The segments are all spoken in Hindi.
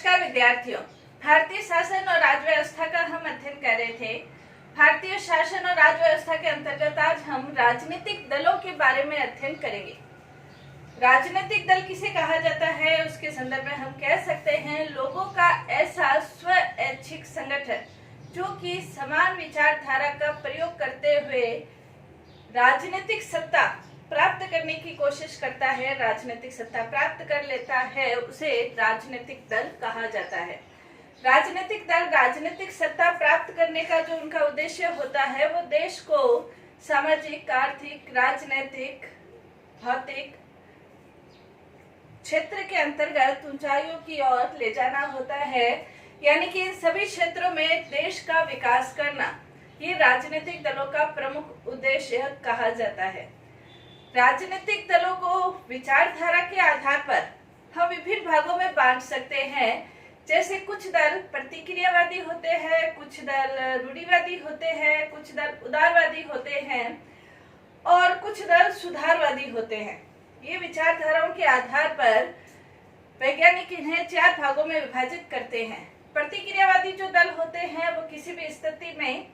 नमस्कार विद्यार्थियों, भारतीय शासन और राज व्यवस्था का हम अध्ययन कर रहे थे। भारतीय शासन और राज व्यवस्था के अंतर्गत आज हम राजनीतिक दलों के बारे में अध्ययन करेंगे। राजनीतिक दल किसे कहा जाता है, उसके संदर्भ में हम कह सकते हैं लोगों का ऐसा स्वैच्छिक संगठन जो कि समान विचारधारा का प्रयोग करते हुए राजनीतिक सत्ता प्राप्त करने की कोशिश करता है, राजनीतिक सत्ता प्राप्त कर लेता है, उसे राजनीतिक दल कहा जाता है। राजनीतिक दल राजनीतिक सत्ता प्राप्त करने का जो उनका उद्देश्य होता है वो देश को सामाजिक, आर्थिक, राजनीतिक, भौतिक क्षेत्र के अंतर्गत ऊंचाइयों की ओर ले जाना होता है, यानी कि इन सभी क्षेत्रों में देश का विकास करना, ये राजनीतिक दलों का प्रमुख उद्देश्य कहा जाता है। राजनीतिक दलों को विचारधारा के आधार पर हम विभिन्न भागों में बांट सकते हैं। जैसे कुछ दल प्रतिक्रियावादी होते हैं, कुछ दल रूढ़िवादी होते हैं, कुछ दल उदारवादी होते हैं और कुछ दल सुधारवादी होते हैं। ये विचारधाराओं के आधार पर वैज्ञानिक इन्हें 4 भागों में विभाजित करते हैं। प्रतिक्रियावादी जो दल होते हैं वो किसी भी स्थिति में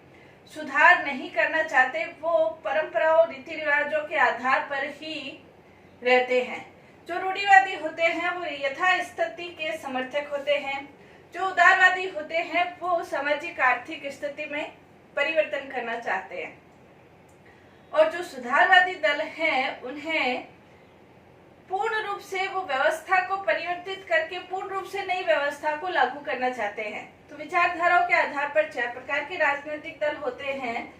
सुधार नहीं करना चाहते, वो परंपराओं, रीति रिवाजों के आधार पर ही रहते हैं। जो रूढ़िवादी होते हैं वो यथास्थिति के समर्थक होते हैं। जो उदारवादी होते हैं वो सामाजिक आर्थिक स्थिति में परिवर्तन करना चाहते हैं। और जो सुधारवादी दल हैं उन्हें पूर्ण रूप से वो व्यवस्था को परिवर्तित करके पूर्ण रूप से नई व्यवस्था को लागू करना चाहते हैं। तो विचारधाराओं के आधार पर 4 प्रकार के राजनीतिक दल होते हैं।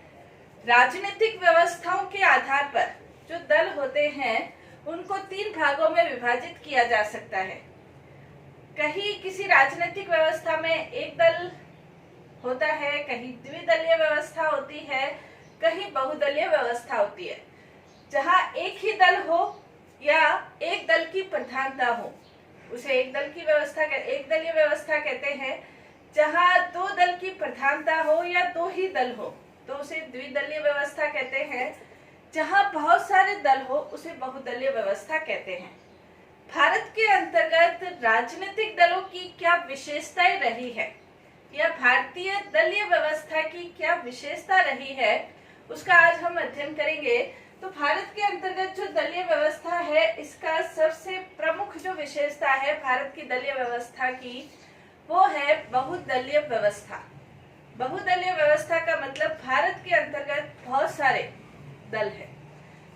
राजनीतिक व्यवस्थाओं के आधार पर जो दल होते हैं उनको 3 भागों में विभाजित किया जा सकता है। कहीं किसी राजनीतिक व्यवस्था में एक दल होता है, कहीं द्विदलीय व्यवस्था होती है, कहीं बहुदलीय व्यवस्था होती है। जहां एक ही दल हो या एक दल की प्रधानता हो उसे एक दलीय व्यवस्था कहते हैं। जहां 2 दल की प्रधानता हो या 2 ही दल हो तो उसे द्विदलीय व्यवस्था कहते हैं। जहां बहुत सारे दल हो उसे बहुदलीय व्यवस्था कहते हैं। भारत के अंतर्गत राजनीतिक दलों की क्या विशेषताएं रही है या भारतीय दलीय व्यवस्था की क्या विशेषता रही है, उसका आज हम अध्ययन करेंगे। तो भारत के अंतर्गत जो दलीय व्यवस्था है, इसका सबसे प्रमुख जो विशेषता है भारत की दलीय व्यवस्था की, वो है बहुदलीय व्यवस्था। बहुदलीय व्यवस्था का मतलब भारत के अंतर्गत बहुत सारे दल हैं।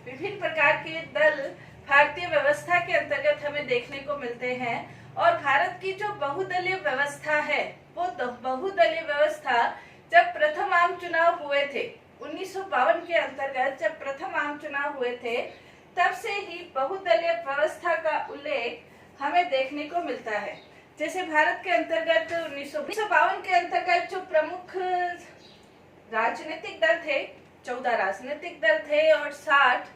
विभिन्न प्रकार के दल भारतीय व्यवस्था के अंतर्गत हमें देखने को मिलते हैं। और भारत की जो बहुदलीय व्यवस्था है, वो बहुदलीय व्यवस्था जब प्रथम आम चुनाव हुए थे 1952 के अंतर्गत, जब प्रथम आम चुनाव हुए थे, तब से ही बहुदलीय व्यवस्था का उल्लेख हमें देखने को मिलता है। जैसे भारत के अंतर्गत 1952 के अंतर्गत जो प्रमुख राजनीतिक दल थे, 14 राजनीतिक दल थे और 60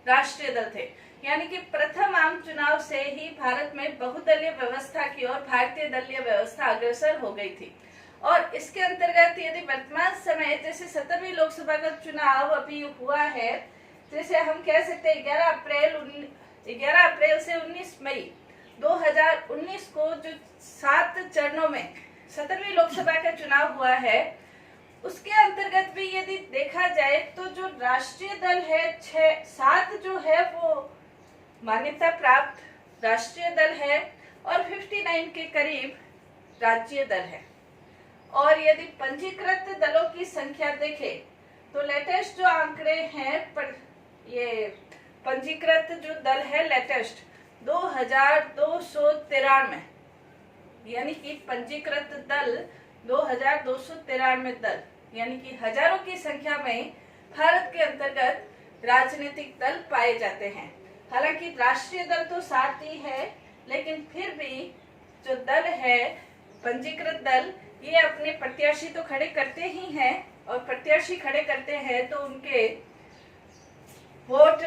राष्ट्रीय दल थे। यानी कि प्रथम आम चुनाव से ही भारत में बहुदलीय व्यवस्था की ओर भारतीय दलीय व्यवस्था अग्रसर हो गई थी। और इसके अंतर्गत यदि वर्तमान समय जैसे 17वीं लोकसभा का चुनाव अभी हुआ है, जैसे हम कह सकते हैं 11 अप्रैल से 19 मई 2019 को जो 7 चरणों में 17वीं लोकसभा का चुनाव हुआ है, उसके अंतर्गत भी यदि देखा जाए तो जो राष्ट्रीय दल है 7 जो है वो मान्यता प्राप्त राष्ट्रीय दल है और 59 के करीब राज्य दल है। और यदि पंजीकृत दलों की संख्या देखें तो लेटेस्ट जो आंकड़े हैं पर ये पंजीकृत जो दल है लेटेस्ट 2293, यानी कि पंजीकृत दल 2293 दल, यानी कि हजारों की संख्या में भारत के अंतर्गत राजनीतिक दल पाए जाते हैं। हालांकि राष्ट्रीय दल तो 7 ही है, लेकिन फिर भी जो दल है पंजीकृत दल, ये अपने प्रत्याशी तो खड़े करते ही हैं और प्रत्याशी खड़े करते हैं तो उनके वोट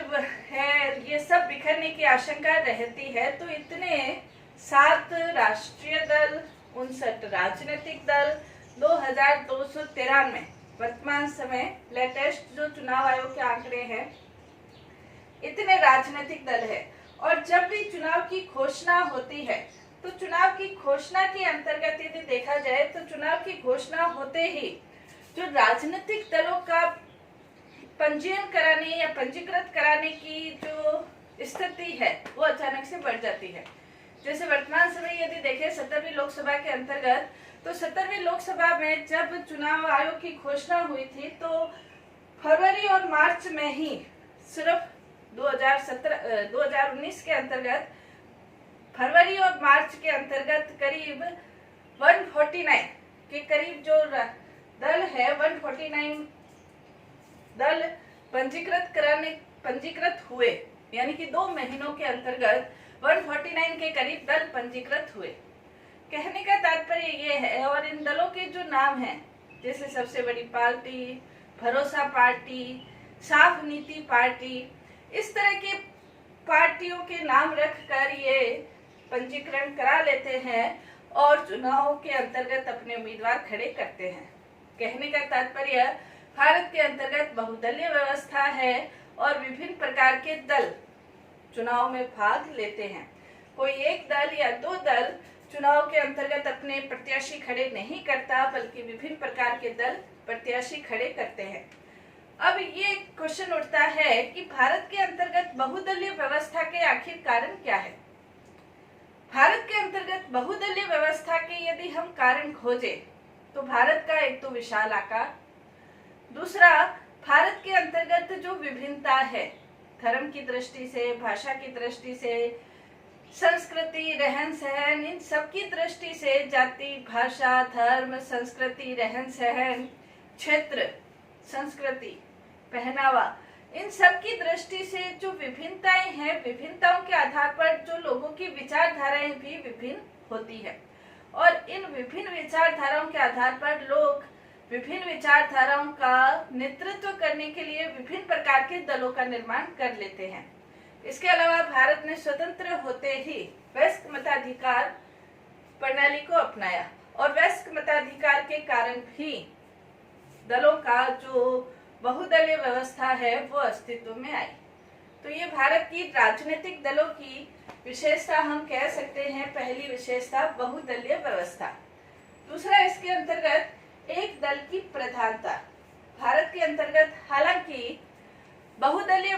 है ये सब बिखरने की आशंका रहती है। तो इतने 7 राष्ट्रीय दल, 59 राजनीतिक दल, 2293 वर्तमान समय लेटेस्ट जो चुनाव आयोग के आंकड़े हैं, इतने राजनीतिक दल है। और जब भी चुनाव की घोषणा होती है तो चुनाव की घोषणा के अंतर्गत यदि देखा जाए तो चुनाव की घोषणा होते ही जो राजनीतिक दलों का पंजीयन कराने या पंजीकृत कराने की जो स्थिति है वो अचानक से बढ़ जाती है। जैसे वर्तमान समय यदि देखें 17वीं लोकसभा के अंतर्गत, तो 17वीं लोकसभा में जब चुनाव आयोग की घोषणा हुई थी तो फरवरी और मार्च में ही सिर्फ 2019 के अंतर्गत फरवरी और मार्च के अंतर्गत करीब 149 के करीब जो दल है 149 दल पंजीकृत हुए, यानी कि 2 महीनों के अंतर्गत 149 के करीब दल पंजीकृत हुए। कहने का तात्पर्य ये है, और इन दलों के जो नाम हैं जैसे सबसे बड़ी पार्टी, भरोसा पार्टी, साफ नीति पार्टी, इस तरह की पार्टियों के नाम रखकर ये पंजीकरण करा लेते हैं और चुनाव के अंतर्गत अपने उम्मीदवार खड़े करते हैं। कहने का तात्पर्य भारत के अंतर्गत बहुदलीय व्यवस्था है और विभिन्न प्रकार के दल चुनाव में भाग लेते हैं। कोई एक दल या 2 दल चुनाव के अंतर्गत अपने प्रत्याशी खड़े नहीं करता, बल्कि विभिन्न प्रकार के दल प्रत्याशी खड़े करते हैं। अब ये क्वेश्चन उठता है कि भारत के अंतर्गत बहुदलीय व्यवस्था के आखिर कारण क्या है। भारत के अंतर्गत बहुदलीय व्यवस्था के यदि हम कारण खोजें तो भारत का एक तो विशाल आकार, दूसरा भारत के अंतर्गत जो विभिन्नता है धर्म की दृष्टि से, भाषा की दृष्टि से, संस्कृति, रहन सहन, इन सब की दृष्टि से, जाति, भाषा, धर्म, संस्कृति, रहन सहन, क्षेत्र, संस्कृति, पहनावा, इन सब की दृष्टि से जो विभिन्नताएं हैं, विभिन्नताओं के आधार पर जो लोगों की विचारधाराएं भी विभिन्न होती है और इन विभिन्न विचारधाराओं के आधार पर लोग विभिन्न विचारधाराओं का नेतृत्व करने के लिए विभिन्न प्रकार के दलों का निर्माण कर लेते हैं। इसके अलावा भारत ने स्वतंत्र होते ही वयस्क मताधिकार प्रणाली को अपनाया और वयस्क मताधिकार के कारण भी दलों का जो बहुदलीय व्यवस्था है वो अस्तित्व में आई। तो ये भारत की राजनीतिक दलों की विशेषता हम कह सकते हैं। पहली विशेषता बहुदलीय व्यवस्था। दूसरा, इसके अंतर्गत एक दल की प्रधानता। भारत के अंतर्गत हालांकि बहुदलीय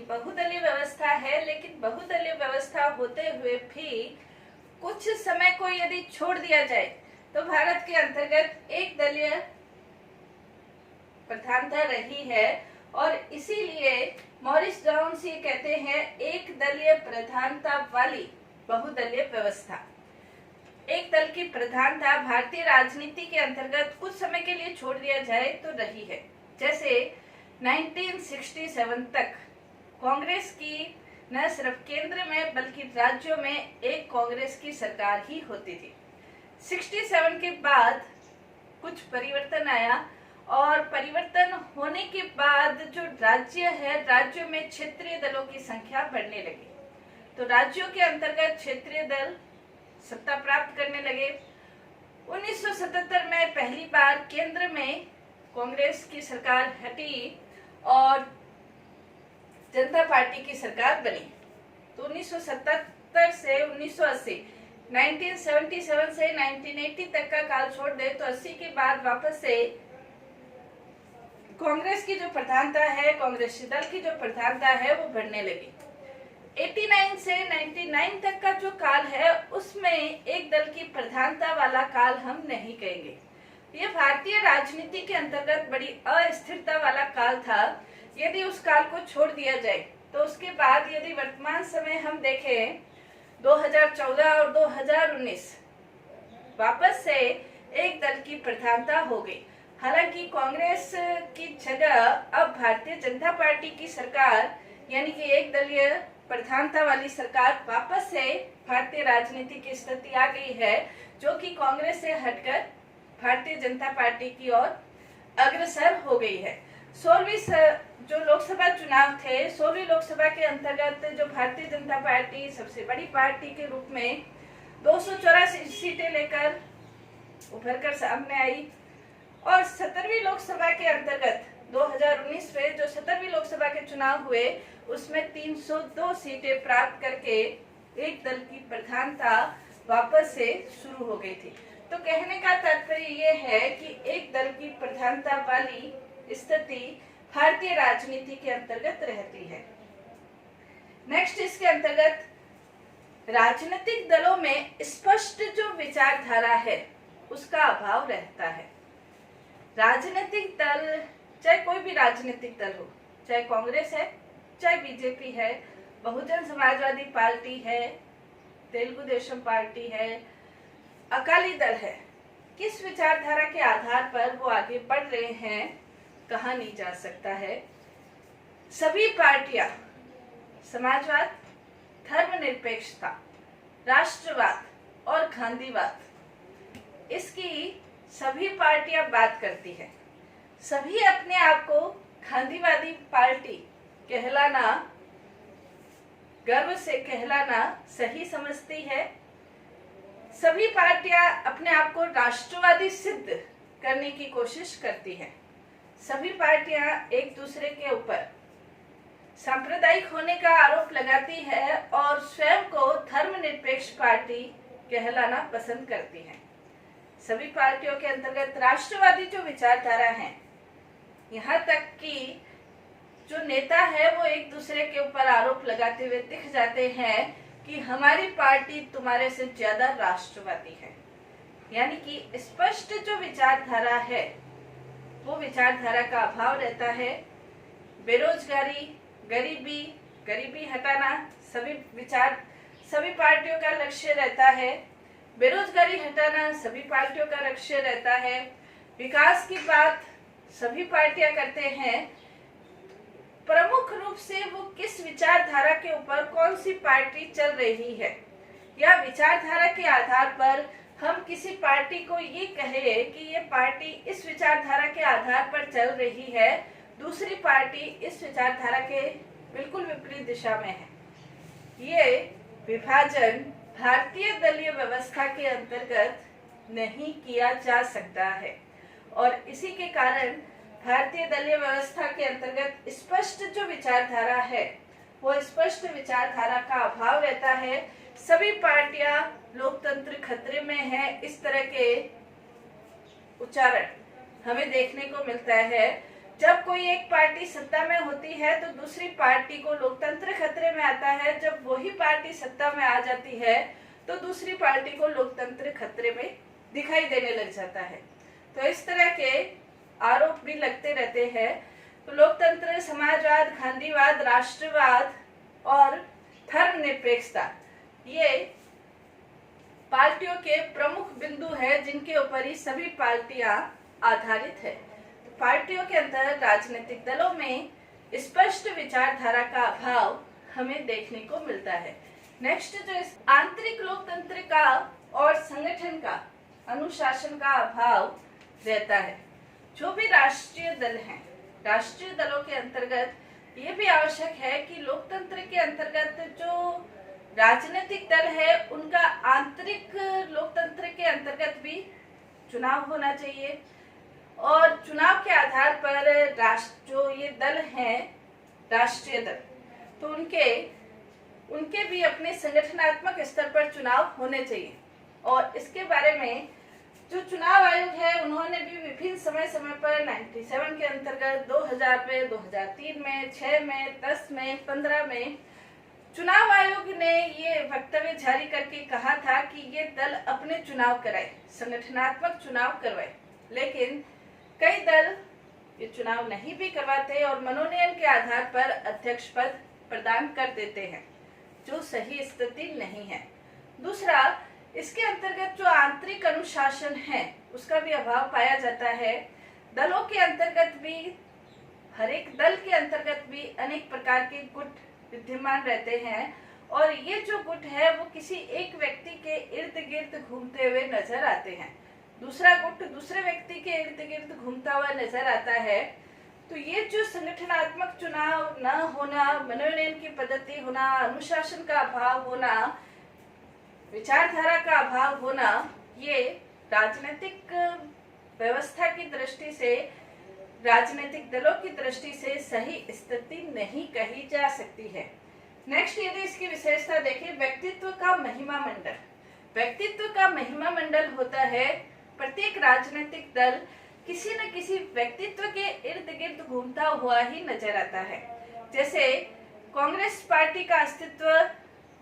बहुदलीय व्यवस्था है, लेकिन बहुदलीय व्यवस्था होते हुए भी कुछ समय को यदि छोड़ दिया जाए तो भारत के अंतर्गत एक दलीय प्रधानता रही है और इसीलिए मॉरिस डाउन्स ये कहते हैं एक दलीय प्रधानता वाली बहुदलीय व्यवस्था। एक दल की प्रधानता भारतीय राजनीति के अंतर्गत कुछ समय के लिए छोड़ दिया जाए तो रही है। जैसे 1967 तक कांग्रेस की न सिर्फ केंद्र में बल्कि राज्यों में एक कांग्रेस की सरकार ही होती थी। 67 के बाद कुछ परिवर्तन आया और परिवर्तन होने के बाद जो राज्य है, राज्यों में क्षेत्रीय दलों की संख्या बढ़ने लगी। तो राज्यों के अंतर्गत क्षेत्रीय दल सत्ता प्राप्त करने लगे। 1977 में पहली बार केंद्र में कांग्रेस की सरकार हटी और जनता पार्टी की सरकार बनी। तो 1977 से 1980, 1977 से 1980 तक का काल छोड़ दे तो 80 के बाद वापस से कांग्रेस की जो प्रधानता है, कांग्रेसी दल की जो प्रधानता है वो बढ़ने लगी। 89 से 99 तक का जो काल है उसमें एक दल की प्रधानता वाला काल हम नहीं कहेंगे। ये भारतीय राजनीति के अंतर्गत बड़ी अस्थिरता वाला काल था। यदि उस काल को छोड़ दिया जाए तो उसके बाद यदि वर्तमान समय हम देखें 2014 और 2019 वापस से एक दल की प्रधानता हो गई। हालांकि कांग्रेस की जगह अब भारतीय जनता पार्टी की सरकार यानी कि एक दलीय प्रधानता वाली सरकार वापस से भारतीय राजनीति की स्थिति आ गई है, जो कि कांग्रेस से हटकर भारतीय जनता पार्टी की ओर अग्रसर हो गई है। 16वीं जो लोकसभा चुनाव थे, 16वीं लोकसभा के अंतर्गत जो भारतीय जनता पार्टी सबसे बड़ी पार्टी के रूप में 284 सीटें लेकर उभर कर सामने आई और 17वीं लोकसभा के अंतर्गत 2019 में जो 17वीं लोकसभा के चुनाव हुए उसमें 302 सीटें प्राप्त करके एक दल की प्रधानता वापस से शुरू हो गई थी। तो कहने का तात्पर्य ये है कि एक दल की प्रधानता वाली स्थिति भारतीय राजनीति के अंतर्गत रहती है। नेक्स्ट, इसके अंतर्गत राजनीतिक दलों में स्पष्ट जो विचारधारा है उसका अभाव रहता है। राजनीतिक दल, चाहे कोई भी राजनीतिक दल हो, चाहे कांग्रेस है, चाहे बीजेपी है, बहुजन समाजवादी पार्टी है, तेलुगु देशम पार्टी है, अकाली दल है, किस विचारधारा के आधार पर वो आगे बढ़ रहे हैं कहा नहीं जा सकता है। सभी पार्टियां समाजवाद, धर्मनिरपेक्षता, राष्ट्रवाद और गांधीवाद, इसकी सभी पार्टियां बात करती है। सभी अपने आप को गांधीवादी पार्टी कहलाना, गर्व से कहलाना सही समझती है। सभी पार्टियां अपने आप को राष्ट्रवादी सिद्ध करने की कोशिश करती हैं। सभी पार्टियां एक दूसरे के ऊपर सांप्रदायिक होने का आरोप लगाती है और स्वयं को धर्मनिरपेक्ष पार्टी कहलाना पसंद करती हैं। सभी पार्टियों के अंतर्गत राष्ट्रवादी जो विचारधारा है, यहाँ तक कि जो नेता है वो एक दूसरे के ऊपर आरोप लगाते हुए दिख जाते हैं कि हमारी पार्टी तुम्हारे से ज्यादा राष्ट्रवादी है। यानी कि स्पष्ट जो विचारधारा है वो विचारधारा का अभाव रहता है। बेरोजगारी, गरीबी हटाना सभी पार्टियों का लक्ष्य रहता है। बेरोजगारी हटाना सभी पार्टियों का लक्ष्य रहता है। विकास की बात सभी पार्टियां करते हैं। प्रमुख रूप से वो किस विचारधारा के ऊपर कौन सी पार्टी चल रही है, या विचारधारा के आधार पर हम किसी पार्टी को ये कहे कि ये पार्टी इस विचारधारा के आधार पर चल रही है, दूसरी पार्टी इस विचारधारा के बिल्कुल विपरीत दिशा में है। ये विभाजन भारतीय दलीय व्यवस्था के अंतर्गत नहीं किया जा सकता है और इसी के कारण भारतीय दलीय व्यवस्था के अंतर्गत स्पष्ट जो विचारधारा है वो स्पष्ट विचारधारा का अभाव रहता है। सभी पार्टियां लोकतंत्र खतरे में है, इस तरह के उच्चारण हमें देखने को मिलता है। जब कोई एक पार्टी सत्ता में होती है तो दूसरी पार्टी को लोकतंत्र खतरे में आता है, जब वही पार्टी सत्ता में आ जाती है तो दूसरी पार्टी को लोकतंत्र खतरे में दिखाई देने लग जाता है। तो इस तरह के आरोप भी लगते रहते हैं। तो लोकतंत्र, समाजवाद, गांधीवाद, राष्ट्रवाद और धर्मनिरपेक्षता, ये पार्टियों के प्रमुख बिंदु है जिनके ऊपर ही सभी पार्टियां आधारित है। तो पार्टियों के अंदर राजनीतिक दलों में स्पष्ट विचारधारा का अभाव हमें देखने को मिलता है। नेक्स्ट, जो इस आंतरिक लोकतंत्र का और संगठन का, अनुशासन का अभाव रहता है। जो भी राष्ट्रीय दल हैं, राष्ट्रीय दलों के अंतर्गत ये भी आवश्यक है कि लोकतंत्र के अंतर्गत जो राजनीतिक दल है उनका आंतरिक लोकतंत्र के अंतर्गत भी चुनाव होना चाहिए और चुनाव के आधार पर जो ये दल हैं, राष्ट्रीय दल, तो उनके भी अपने संगठनात्मक स्तर पर चुनाव होने चाहिए। और इसके बारे में जो चुनाव आयोग है उन्होंने भी विभिन्न समय समय पर 97 के अंतर्गत 2000 में, 2003 में, 6 में, 10 में, 15 में चुनाव आयोग ने ये वक्तव्य जारी करके कहा था कि ये दल अपने चुनाव कराए, संगठनात्मक चुनाव करवाए। लेकिन कई दल ये चुनाव नहीं भी करवाते और मनोनयन के आधार पर अध्यक्ष पद प्रदान कर देते हैं, जो सही स्थिति नहीं है। दूसरा, इसके अंतर्गत जो आंतरिक अनुशासन है उसका भी अभाव पाया जाता है। दलों के अंतर्गत भी, हर एक दल के अंतर्गत भी अनेक प्रकार के गुट विद्यमान रहते हैं और ये जो गुट है वो किसी एक व्यक्ति के इर्द गिर्द घूमते हुए नजर आते हैं। दूसरा गुट दूसरे व्यक्ति के इर्द गिर्द घूमता हुआ नजर आता है। तो ये जो संगठनात्मक चुनाव न होना, मनोनयन की पद्धति होना, अनुशासन का अभाव होना, विचारधारा का अभाव होना, ये राजनीतिक व्यवस्था की दृष्टि से राजनीतिक दलों की दृष्टि से सही स्थिति नहीं कही जा सकती है। नेक्स्ट यदि इसकी विशेषता देखें, व्यक्तित्व का महिमा मंडल। व्यक्तित्व का महिमा मंडल होता है प्रत्येक राजनीतिक दल किसी न किसी व्यक्तित्व के इर्द गिर्द घूमता हुआ ही नजर आता है। जैसे कांग्रेस पार्टी का अस्तित्व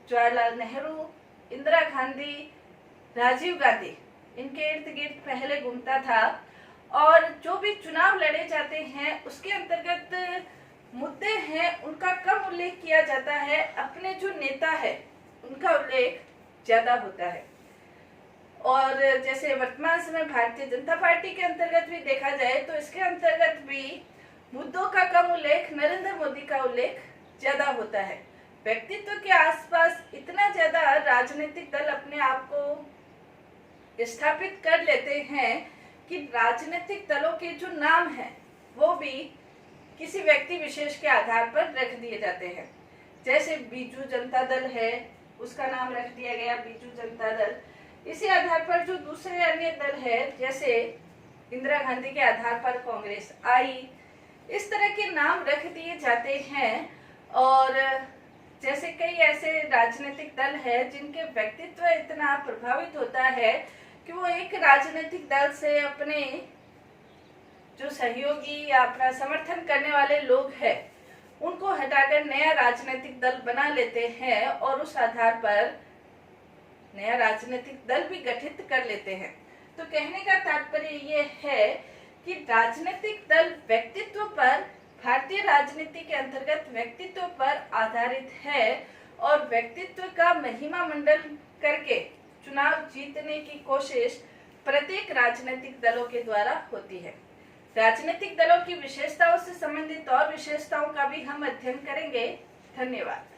जवाहरलाल नेहरू, इंदिरा गांधी, राजीव गांधी इनके इर्द गिर्द पहले घूमता था, और जो भी चुनाव लड़े जाते हैं उसके अंतर्गत मुद्दे हैं उनका कम उल्लेख किया जाता है, अपने जो नेता है उनका उल्लेख ज्यादा होता है। और जैसे वर्तमान समय भारतीय जनता पार्टी के अंतर्गत भी देखा जाए तो इसके अंतर्गत भी मुद्दों का कम उल्लेख, नरेंद्र मोदी का उल्लेख ज्यादा होता है। व्यक्तित्व के आसपास इतना ज्यादा राजनीतिक दल अपने आप को स्थापित कर लेते हैं कि राजनीतिक दलों के जो नाम हैं वो भी किसी व्यक्ति विशेष के आधार पर रख दिए जाते हैं। जैसे बीजू जनता दल है, उसका नाम रख दिया गया बीजू जनता दल। इसी आधार पर जो दूसरे अन्य दल है, जैसे इंदिरा गांधी के आधार पर कांग्रेस आई, इस तरह के नाम रख दिए जाते हैं। और जैसे कई ऐसे राजनीतिक दल है जिनके व्यक्तित्व इतना प्रभावित होता है कि वो एक राजनीतिक दल से अपने जो सहयोगी या अपना समर्थन करने वाले लोग हैं उनको हटाकर नया राजनीतिक दल बना लेते हैं और उस आधार पर नया राजनीतिक दल भी गठित कर लेते हैं। तो कहने का तात्पर्य ये है कि राजनीतिक दल व्यक्तित्व पर, भारतीय राजनीति के अंतर्गत व्यक्तित्व पर आधारित है और व्यक्तित्व का महिमा मंडल करके चुनाव जीतने की कोशिश प्रत्येक राजनीतिक दलों के द्वारा होती है। राजनीतिक दलों की विशेषताओं से संबंधित और विशेषताओं का भी हम अध्ययन करेंगे। धन्यवाद।